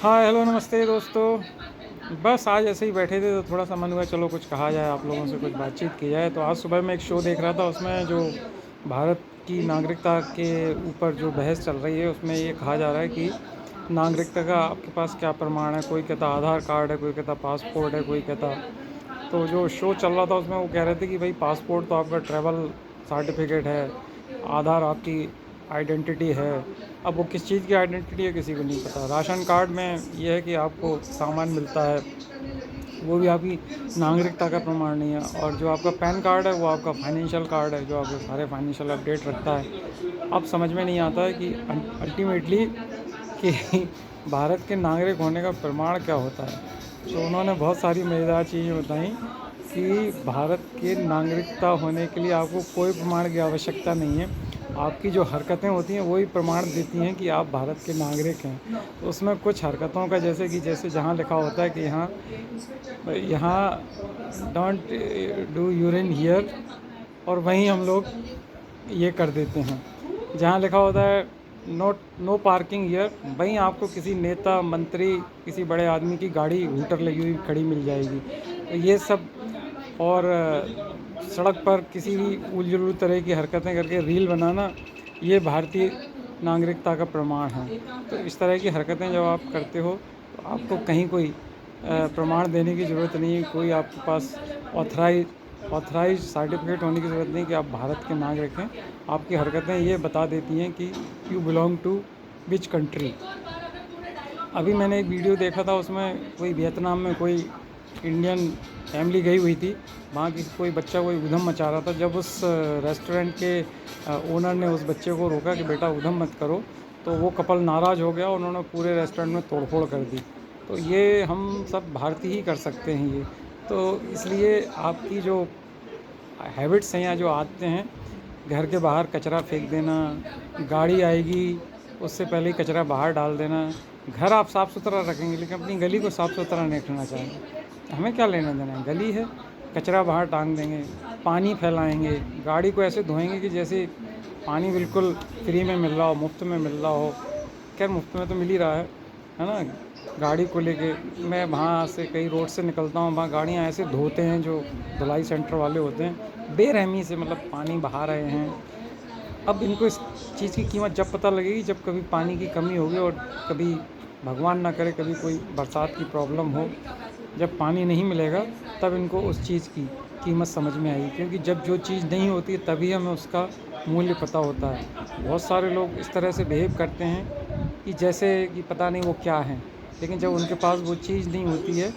हाँ, हेलो नमस्ते दोस्तों। बस आज ऐसे ही बैठे थे तो थोड़ा सा मन हुआ चलो कुछ कहा जाए, आप लोगों से कुछ बातचीत की जाए। तो आज सुबह मैं एक शो देख रहा था, उसमें जो भारत की नागरिकता के ऊपर जो बहस चल रही है उसमें ये कहा जा रहा है कि नागरिकता का आपके पास क्या प्रमाण है। कोई कहता आधार कार्ड है, कोई कहता पासपोर्ट है, कोई कहता। तो जो शो चल रहा था उसमें वो कह रहे थे कि भाई पासपोर्ट तो आपका ट्रैवल सर्टिफिकेट है, आधार आपकी आइडेंटिटी है। अब वो किस चीज़ की आइडेंटिटी है किसी को नहीं पता। राशन कार्ड में ये है कि आपको सामान मिलता है, वो भी आपकी नागरिकता का प्रमाण नहीं है। और जो आपका पैन कार्ड है वो आपका फाइनेंशियल कार्ड है, जो आपके सारे फाइनेंशियल अपडेट रखता है। अब समझ में नहीं आता है कि अल्टीमेटली कि भारत के नागरिक होने का प्रमाण क्या होता है। तो उन्होंने बहुत सारी मज़ेदार चीज़ें बताई कि भारत के नागरिकता होने के लिए आपको कोई प्रमाण की आवश्यकता नहीं है। आपकी जो हरकतें होती हैं वही प्रमाण देती हैं कि आप भारत के नागरिक हैं। तो उसमें कुछ हरकतों का जैसे जहाँ लिखा होता है कि यहाँ यहाँ डोंट डू यूरिन हियर, और वहीं हम लोग ये कर देते हैं। जहाँ लिखा होता है नोट नो पार्किंग हियर, वहीं आपको किसी नेता मंत्री किसी बड़े आदमी की गाड़ी हूटर लगी हुई खड़ी मिल जाएगी। तो ये सब, और सड़क पर किसी भी उलझुल तरह की हरकतें करके रील बनाना, ये भारतीय नागरिकता का प्रमाण है। तो इस तरह की हरकतें जब आप करते हो तो आपको कहीं कोई प्रमाण देने की ज़रूरत नहीं है। कोई आपके पास ऑथराइज सर्टिफिकेट होने की ज़रूरत नहीं कि आप भारत के नागरिक हैं। आपकी हरकतें ये बता देती हैं कि you belong to which country. अभी मैंने एक वीडियो देखा था, उसमें कोई वियतनाम में कोई इंडियन फैमिली गई हुई थी। वहाँ की कोई बच्चा कोई उधम मचा रहा था। जब उस रेस्टोरेंट के ओनर ने उस बच्चे को रोका कि बेटा उधम मत करो, तो वो कपल नाराज़ हो गया, उन्होंने पूरे रेस्टोरेंट में तोड़फोड़ कर दी। तो ये हम सब भारतीय ही कर सकते हैं ये। तो इसलिए आपकी जो हैबिट्स हैं या जो आदतें हैं, घर के बाहर कचरा फेंक देना, गाड़ी आएगी उससे पहले ही कचरा बाहर डाल देना। घर आप साफ़ सुथरा रखेंगे लेकिन अपनी गली को साफ़ सुथरा नहीं रखना चाहेंगे, हमें क्या लेना देना है। गली है, कचरा बाहर टांग देंगे, पानी फैलाएंगे, गाड़ी को ऐसे धोएंगे कि जैसे पानी बिल्कुल फ्री में मिल रहा हो, मुफ्त में मिल रहा हो। खैर मुफ्त में तो मिल ही रहा है ना। गाड़ी को लेके मैं वहाँ से कई रोड से निकलता हूँ, वहाँ गाड़ियाँ ऐसे धोते हैं जो धुलाई सेंटर वाले होते हैं, बेरहमी से, मतलब पानी बहा रहे हैं। अब इनको इस चीज़ की कीमत जब पता लगेगी जब कभी पानी की कमी होगी, और कभी भगवान ना करे कभी कोई बरसात की प्रॉब्लम हो, जब पानी नहीं मिलेगा तब इनको उस चीज़ की कीमत समझ में आएगी। क्योंकि जब जो चीज़ नहीं होती है तभी हमें उसका मूल्य पता होता है। बहुत सारे लोग इस तरह से बिहेव करते हैं कि जैसे कि पता नहीं वो क्या हैं, लेकिन जब उनके पास वो चीज़ नहीं होती है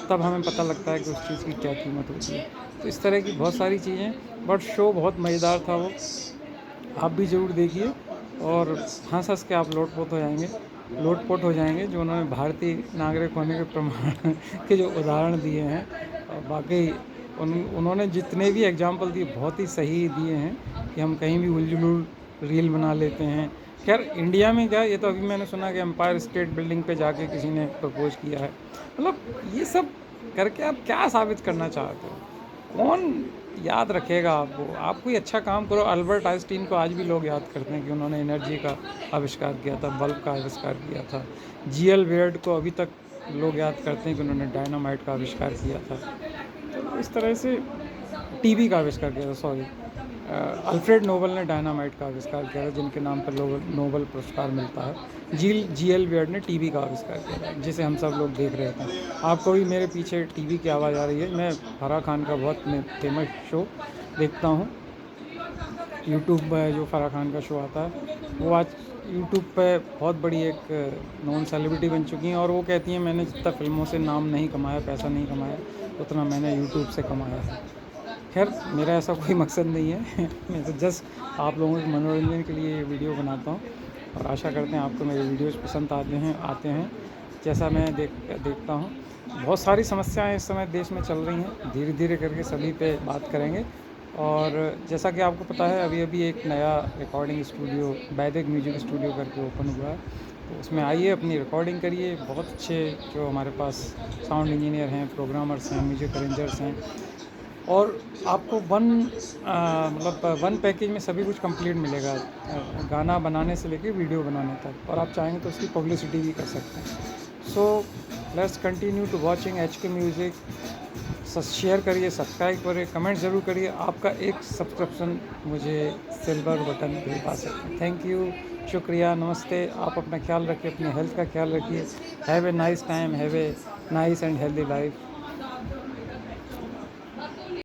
तब हमें पता लगता है कि उस चीज़ की क्या कीमत होती है। तो इस तरह की बहुत सारी चीज़ें, बट शो बहुत मज़ेदार था वो, आप भी ज़रूर देखिए। और हंस हंस के आप लोटपोट हो जाएंगे जो उन्होंने भारतीय नागरिक होने के प्रमाण के जो उदाहरण दिए हैं। और वाकई उन्होंने जितने भी एग्जाम्पल दिए बहुत ही सही दिए हैं कि हम कहीं भी उलझुल रील बना लेते हैं। खैर इंडिया में क्या, ये तो अभी मैंने सुना कि एम्पायर स्टेट बिल्डिंग पे जाके किसी ने प्रपोज किया है। मतलब ये सब करके आप क्या साबित करना चाहते हो? कौन याद रखेगा आपको? आप कोई अच्छा काम करो। अल्बर्ट आइंस्टीन को आज भी लोग याद करते हैं कि उन्होंने एनर्जी का आविष्कार किया था, बल्ब का आविष्कार किया था। जीएल वेर्ड को अभी तक लोग याद करते हैं कि उन्होंने डायनामाइट का आविष्कार किया था। तो इस तरह से टीवी का आविष्कार किया था, सॉरी, अल्फ्रेड नोबल ने डायनामाइट का आविष्कार किया था, जिनके नाम पर नोबल पुरस्कार मिलता है। जीएल वेर्ड ने टीवी का आविष्कार किया था, जिसे हम सब लोग देख रहे थे। आपको भी मेरे पीछे टीवी की आवाज़ आ रही है। मैं फराह खान का बहुत फेमस शो देखता हूँ यूट्यूब पर। जो फराह खान का शो आता है वो आज यूट्यूब पे बहुत बड़ी एक नॉन सेलिब्रिटी बन चुकी हैं, और वो कहती हैं मैंने जितना फिल्मों से नाम नहीं कमाया, पैसा नहीं कमाया, उतना मैंने यूट्यूब से कमाया है। खैर मेरा ऐसा कोई मकसद नहीं है मैं तो जस्ट आप लोगों के मनोरंजन के लिए ये वीडियो बनाता हूँ, और आशा करते हैं आपको मेरे वीडियोज़ पसंद आते हैं जैसा मैं देखता हूँ। बहुत सारी समस्याएं इस समय देश में चल रही हैं, धीरे धीरे करके सभी पे बात करेंगे। और जैसा कि आपको पता है अभी अभी एक नया रिकॉर्डिंग स्टूडियो वैदिक म्यूजिक स्टूडियो करके ओपन हुआ है। तो उसमें आइए, अपनी रिकॉर्डिंग करिए। बहुत अच्छे जो हमारे पास साउंड इंजीनियर हैं, प्रोग्रामर्स हैं, म्यूजिक अरेंजर्स हैं, और आपको मतलब वन पैकेज में सभी कुछ कंप्लीट मिलेगा, गाना बनाने से लेके वीडियो बनाने तक। और आप चाहेंगे तो उसकी पब्लिसिटी भी कर सकते हैं। So let's continue to watching H K music. Share करिए, सब्सक्राइब करिए, कमेंट ज़रूर करिए। आपका एक सब्सक्रिप्शन मुझे सिल्वर बटन दिलवा सकते हैं। थैंक यू, शुक्रिया, नमस्ते। आप अपना ख्याल रखिए, अपने हेल्थ का ख्याल रखिए। Have a nice time, have a nice and healthy life.